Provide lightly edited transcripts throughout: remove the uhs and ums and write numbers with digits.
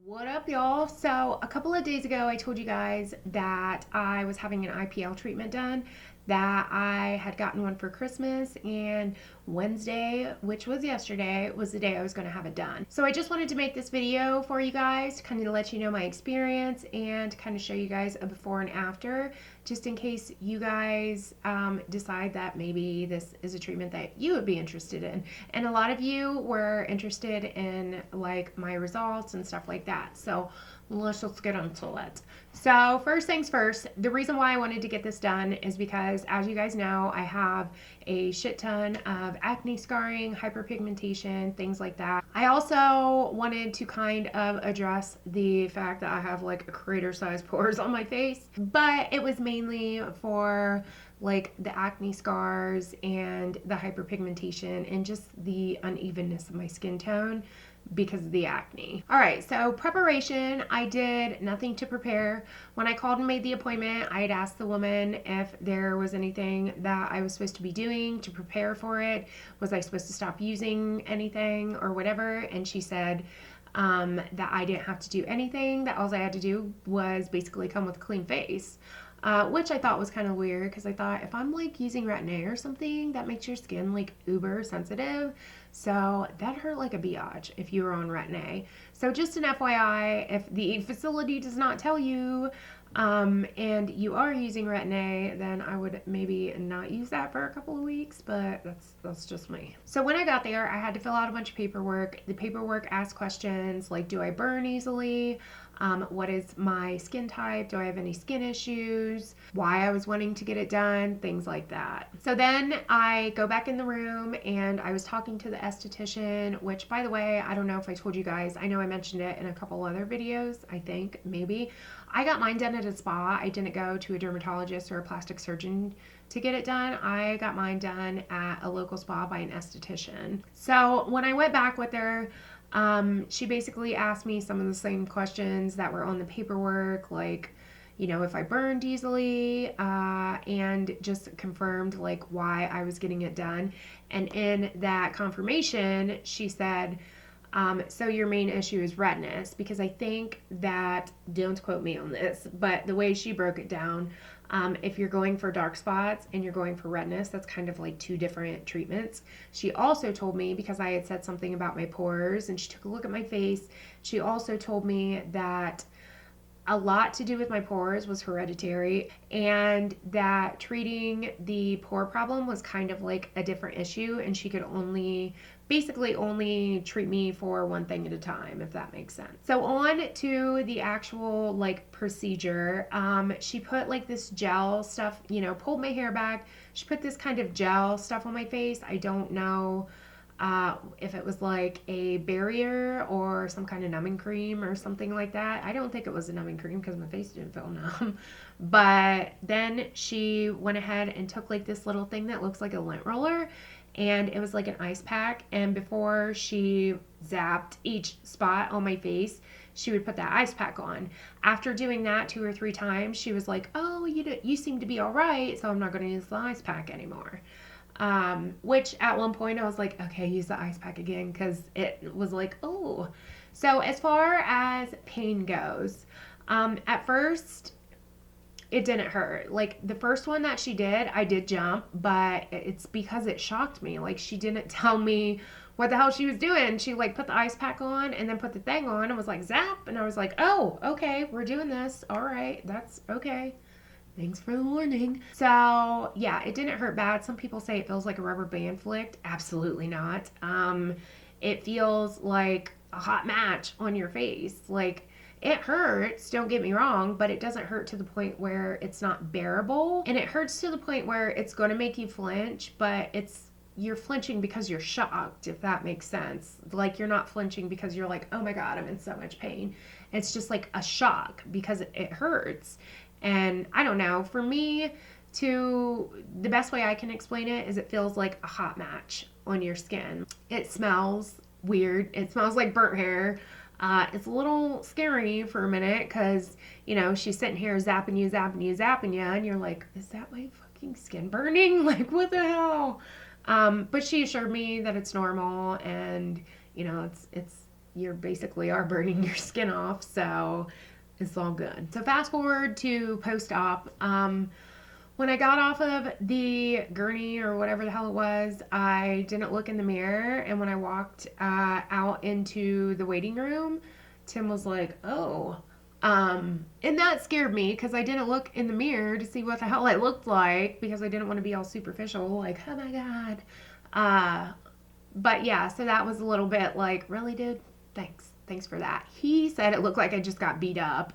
What up, y'all? So, a couple of days ago, I told you guys that I was having an IPL treatment done, that I had gotten one for Christmas, and Wednesday, which was yesterday, was the day I was going to have it done. So, I just wanted to make this video for you guys to kind of let you know my experience and kind of show you guys a before and after, just in case you guys decide that maybe this is a treatment that you would be interested in. And a lot of you were interested in like my results and stuff like that. So let's just get into it. So first things first, the reason why I wanted to get this done is because, as you guys know, I have a shit ton of acne scarring, hyperpigmentation, things like that. I also wanted to kind of address the fact that I have like a crater sized pores on my face, but it was mainly for like the acne scars and the hyperpigmentation and just the unevenness of my skin tone because of the acne. All right, so preparation, I did nothing to prepare. When I called and made the appointment, I had asked the woman if there was anything that I was supposed to be doing to prepare for it. Was I supposed to stop using anything or whatever? And she said that I didn't have to do anything, that all I had to do was basically come with a clean face. Which I thought was kind of weird because I thought if I'm like using Retin-A or something, that makes your skin like uber sensitive. So that hurt like a biatch if you were on Retin-A. So just an FYI, if the facility does not tell you and you are using Retin-A, then I would maybe not use that for a couple of weeks, but that's just me. So when I got there, I had to fill out a bunch of paperwork. The paperwork asked questions like, do I burn easily? What is my skin type? Do I have any skin issues? Why I was wanting to get it done, things like that. So then I go back in the room and I was talking to the esthetician, which, by the way, I don't know if I told you guys. I know I mentioned it in a couple other videos, I think, maybe. I got mine done at a spa. I didn't go to a dermatologist or a plastic surgeon to get it done. I got mine done at a local spa by an esthetician. So when I went back with her, she basically asked me some of the same questions that were on the paperwork, like, you know, if I burned easily, and just confirmed like why I was getting it done. And in that confirmation, she said, so your main issue is redness, because I think that, don't quote me on this, but the way she broke it down, if you're going for dark spots and you're going for redness, that's kind of like two different treatments. She also told me, because I had said something about my pores and she took a look at my face, she also told me that a lot to do with my pores was hereditary, and that treating the pore problem was kind of like a different issue, and she could basically only treat me for one thing at a time, if that makes sense. So on to the actual like procedure. She put like this gel stuff, you know, pulled my hair back. She put this kind of gel stuff on my face. I don't know if it was like a barrier or some kind of numbing cream or something like that. I don't think it was a numbing cream because my face didn't feel numb. But then she went ahead and took like this little thing that looks like a lint roller, and it was like an ice pack. And before she zapped each spot on my face, she would put that ice pack on. After doing that 2 or 3 times, she was like, oh, you seem to be all right, so I'm not going to use the ice pack anymore. Which at one point I was like, okay, use the ice pack again, because it was like, oh. So as far as pain goes, at first it didn't hurt. Like the first one that she did, I did jump, but it's because it shocked me. Like she didn't tell me what the hell she was doing. She like put the ice pack on and then put the thing on and was like zap, and I was like, oh, okay, we're doing this. All right, that's okay. Thanks for the warning. So yeah, it didn't hurt bad. Some people say it feels like a rubber band flicked. Absolutely not. It feels like a hot match on your face. Like it hurts, don't get me wrong, but it doesn't hurt to the point where it's not bearable. And it hurts to the point where it's going to make you flinch, but you're flinching because you're shocked, if that makes sense. Like you're not flinching because you're like, oh my God, I'm in so much pain. It's just like a shock because it hurts. And I don't know, for me, the best way I can explain it is it feels like a hot match on your skin. It smells weird. It smells like burnt hair. It's a little scary for a minute because, you know, she's sitting here zapping you, and you're like, is that my fucking skin burning? Like, what the hell? But she assured me that it's normal, and, you know, it's you basically are burning your skin off. So it's all good. So fast forward to post-op. When I got off of the gurney or whatever the hell it was, I didn't look in the mirror. And when I walked out into the waiting room, Tim was like, oh. And that scared me because I didn't look in the mirror to see what the hell I looked like because I didn't want to be all superficial, like, oh my God. Uh, but yeah, so that was a little bit like, really, dude? Thanks. Thanks for that. He said it looked like I just got beat up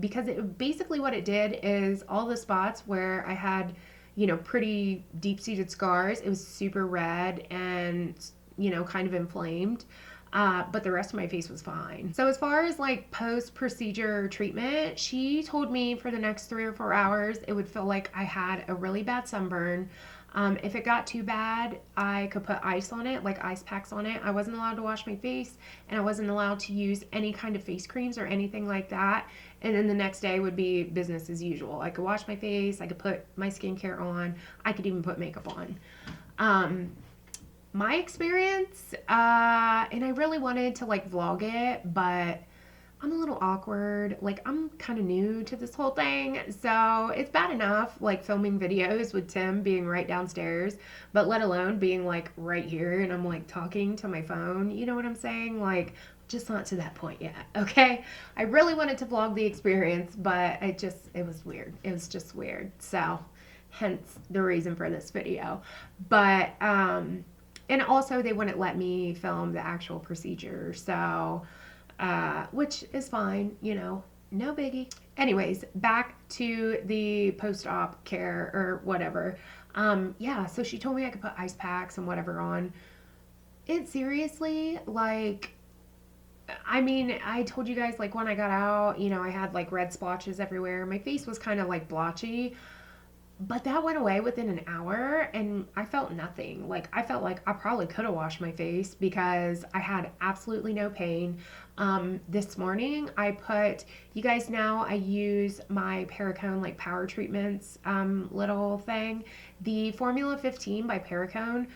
because it basically what it did is all the spots where I had, pretty deep seated scars, it was super red and, kind of inflamed. But the rest of my face was fine. So as far as like post procedure treatment, she told me for the next 3 or 4 hours, it would feel like I had a really bad sunburn. If it got too bad, I could put ice on it, like ice packs on it. I wasn't allowed to wash my face, and I wasn't allowed to use any kind of face creams or anything like that. And then the next day would be business as usual. I could wash my face, I could put my skincare on, I could even put makeup on. My experience, and I really wanted to like vlog it, but I'm a little awkward. Like, I'm kind of new to this whole thing. So it's bad enough, like, filming videos with Tim being right downstairs, but let alone being, like, right here and I'm, like, talking to my phone. You know what I'm saying? Like, just not to that point yet. Okay. I really wanted to vlog the experience, but it was weird. It was just weird. So, hence the reason for this video. But, and also they wouldn't let me film the actual procedure. So, which is fine, no biggie. Anyways, back to the post-op care or whatever. Yeah, so she told me I could put ice packs and whatever on. It seriously, like, I mean, I told you guys, like, when I got out, I had, like, red splotches everywhere. My face was kind of, like, blotchy. But that went away within an hour and I felt nothing. Like, I felt like I probably could have washed my face because I had absolutely no pain. This morning you guys know I use my Pericone, like, Power Treatments little thing. The Formula 15 by Pericone.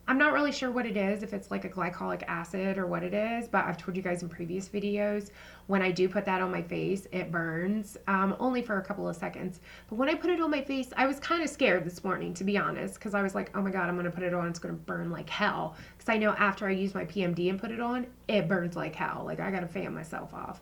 I'm not really sure what it is, if it's like a glycolic acid or what it is, but I've told you guys in previous videos, when I do put that on my face, it burns, only for a couple of seconds. But when I put it on my face, I was kind of scared this morning, to be honest, because I was like, oh my God, I'm going to put it on, it's going to burn like hell. Because I know after I use my PMD and put it on, it burns like hell. Like, I got to fan myself off.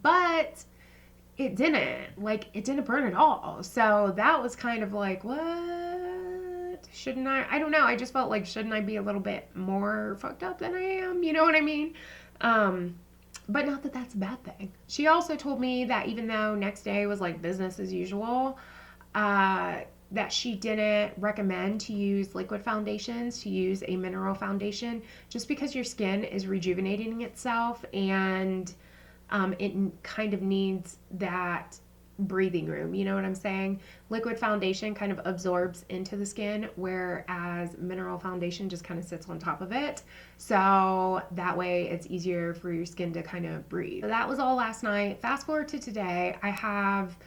But it didn't burn at all. So that was kind of like, what? Shouldn't I don't know. I just felt like, shouldn't I be a little bit more fucked up than I am? You know what I mean? But not that that's a bad thing. She also told me that even though next day was like business as usual, that she didn't recommend to use liquid foundations, to use a mineral foundation, just because your skin is rejuvenating itself and it kind of needs that breathing room. You know what I'm saying? Liquid foundation kind of absorbs into the skin, whereas mineral foundation just kind of sits on top of it. So that way it's easier for your skin to kind of breathe. So that was all last night. Fast forward to today, I have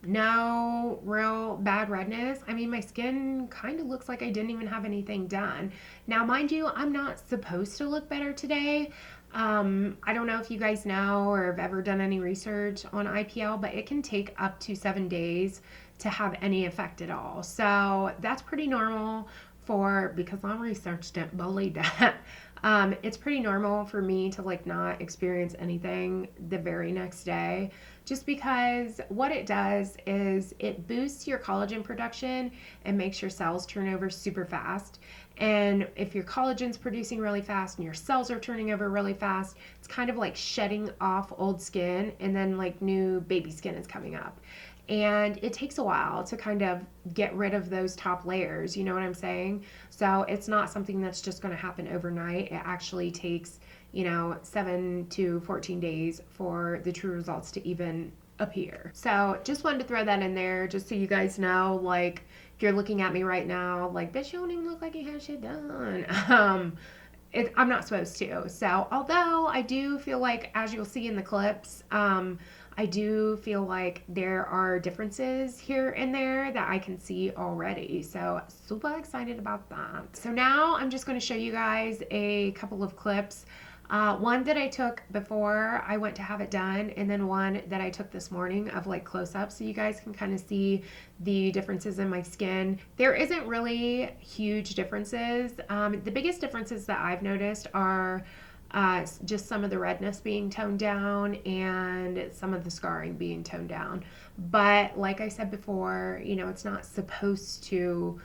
no real bad redness. I mean, my skin kind of looks like I didn't even have anything done. Now, mind you, I'm not supposed to look better today. I don't know if you guys know or have ever done any research on IPL, but it can take up to 7 days to have any effect at all. So that's pretty normal because I researched it, believe that. It's pretty normal for me to like not experience anything the very next day, just because what it does is it boosts your collagen production and makes your cells turn over super fast. And if your collagen's producing really fast and your cells are turning over really fast, it's kind of like shedding off old skin and then like new baby skin is coming up. And it takes a while to kind of get rid of those top layers, you know what I'm saying? So it's not something that's just going to happen overnight. It actually takes, 7 to 14 days for the true results to even appear. So just wanted to throw that in there just so you guys know, like, if you're looking at me right now, like, bitch, you don't even look like you had shit done. I'm not supposed to. So although I do feel like, as you'll see in the clips, I do feel like there are differences here and there that I can see already. So super excited about that. So now I'm just going to show you guys a couple of clips One that I took before I went to have it done, and then one that I took this morning of like close up so you guys can kind of see the differences in my skin. There isn't really huge differences. The biggest differences that I've noticed are just some of the redness being toned down and some of the scarring being toned down. But like I said before, it's not supposed to.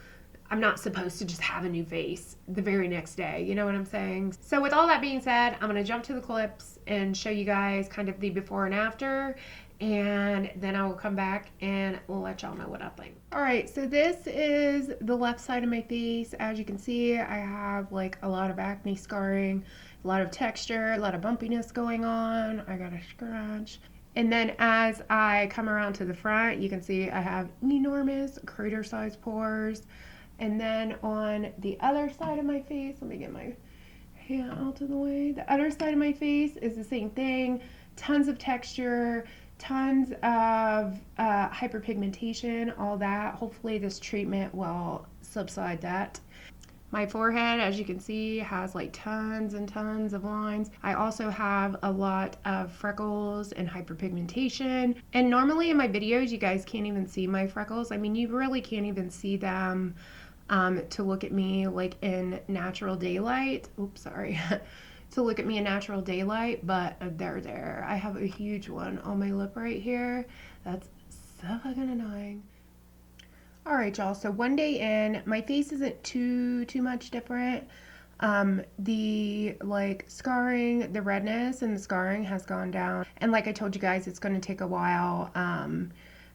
I'm not supposed to just have a new face the very next day. You know what I'm saying? So with all that being said, I'm going to jump to the clips and show you guys kind of the before and after. And then I will come back and let y'all know what I think. All right, so this is the left side of my face. As you can see, I have like a lot of acne scarring, a lot of texture, a lot of bumpiness going on. I got a scratch. And then as I come around to the front, you can see I have enormous crater-sized pores. And then on the other side of my face, let me get my hand out of the way. The other side of my face is the same thing. Tons of texture, tons of hyperpigmentation, all that. Hopefully this treatment will subside that. My forehead, as you can see, has like tons and tons of lines. I also have a lot of freckles and hyperpigmentation. And normally in my videos, you guys can't even see my freckles. I mean, you really can't even see them to look at me like in natural daylight. Oops, sorry. To look at me in natural daylight, but they're there. I have a huge one on my lip right here. That's so fucking annoying. All right, y'all. So one day in, my face isn't too much different. The like scarring, the redness and the scarring has gone down. And like I told you guys, it's going to take a while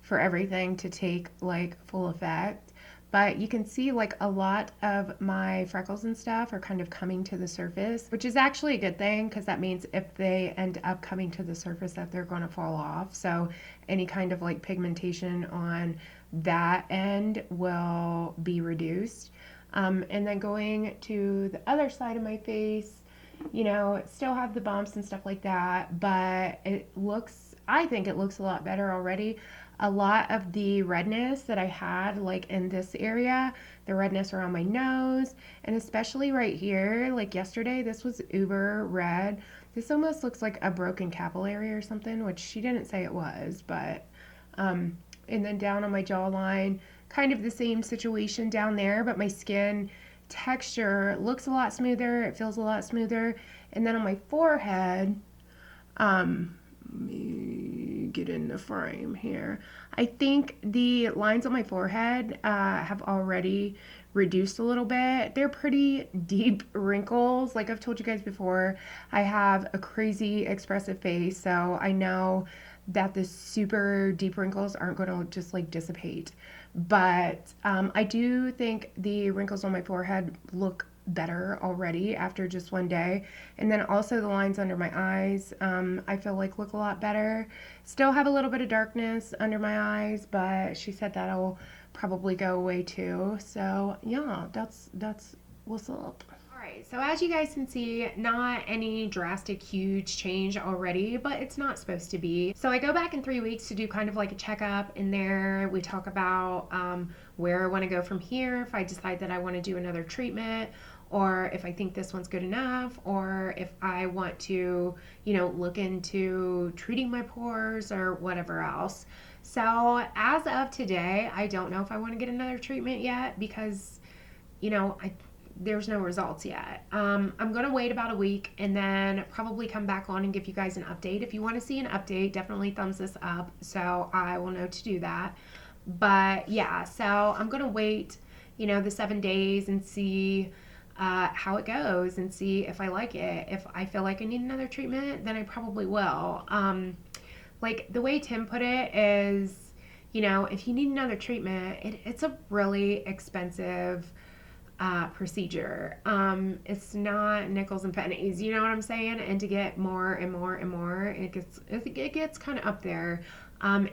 for everything to take like full effect. But you can see like a lot of my freckles and stuff are kind of coming to the surface, which is actually a good thing because that means if they end up coming to the surface that they're going to fall off. So any kind of like pigmentation on that end will be reduced. And then going to the other side of my face, still have the bumps and stuff like that, but I think it looks a lot better already. A lot of the redness that I had like in this area, the redness around my nose, and especially right here, like yesterday, this was uber red. This almost looks like a broken capillary or something, which she didn't say it was, but, and then down on my jawline, kind of the same situation down there, but my skin texture looks a lot smoother. It feels a lot smoother. And then on my forehead, let me get in the frame here. I think the lines on my forehead have already reduced a little bit. They're pretty deep wrinkles. Like I've told you guys before, I have a crazy expressive face, so I know that the super deep wrinkles aren't going to just like dissipate. But I do think the wrinkles on my forehead look better already after just one day. And then also the lines under my eyes, I feel like look a lot better. Still have a little bit of darkness under my eyes, but she said that'll probably go away too. So yeah, that's what's up. Alright, so as you guys can see, not any drastic huge change already, but it's not supposed to be. So I go back in 3 weeks to do kind of like a checkup. In there we talk about where I want to go from here, if I decide that I want to do another treatment, or if I think this one's good enough, or if I want to, look into treating my pores or whatever else. So as of today, I don't know if I want to get another treatment yet because, there's no results yet. I'm going to wait about a week and then probably come back on and give you guys an update. If you want to see an update, definitely thumbs this up so I will know to do that. But yeah, so I'm going to wait, the 7 days and see how it goes and see if I like it. If I feel like I need another treatment, then I probably will. Like the way Tim put it is, if you need another treatment, it's a really expensive procedure. It's not nickels and pennies, you know what I'm saying? And to get more and more and more, it gets kind of up there.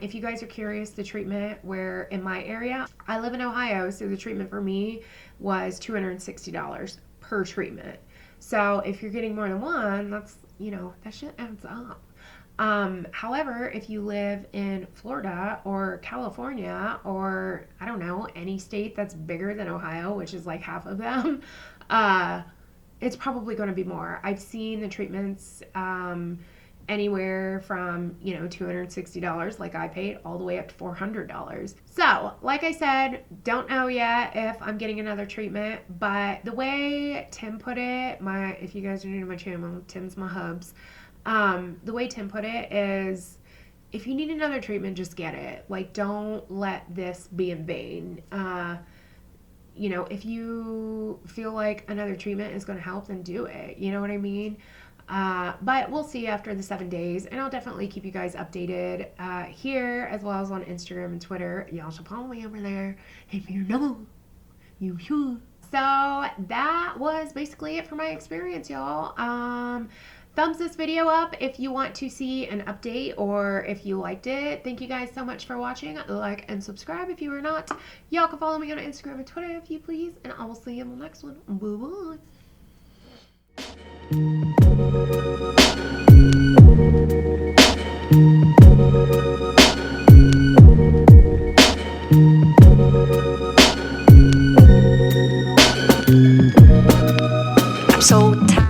If you guys are curious, the treatment where in my area, I live in Ohio, so the treatment for me was $260 per treatment. So if you're getting more than one, that's, that shit adds up. However, if you live in Florida or California or any state that's bigger than Ohio, which is like half of them, it's probably going to be more. I've seen the treatments anywhere from, $260 like I paid all the way up to $400. So, like I said, don't know yet if I'm getting another treatment, but the way Tim put it, if you guys are new to my channel, Tim's my hubs. The way Tim put it is, if you need another treatment, just get it. Like, don't let this be in vain. If you feel like another treatment is going to help, then do it. You know what I mean? But we'll see after the 7 days, and I'll definitely keep you guys updated here as well as on Instagram and Twitter. Y'all should follow me over there. If you know, you should. So that was basically it for my experience, y'all. Thumbs this video up if you want to see an update or if you liked it. Thank you guys so much for watching. Like and subscribe if you are not. Y'all can follow me on Instagram and Twitter if you please, and I will see you in the next one. Bye-bye.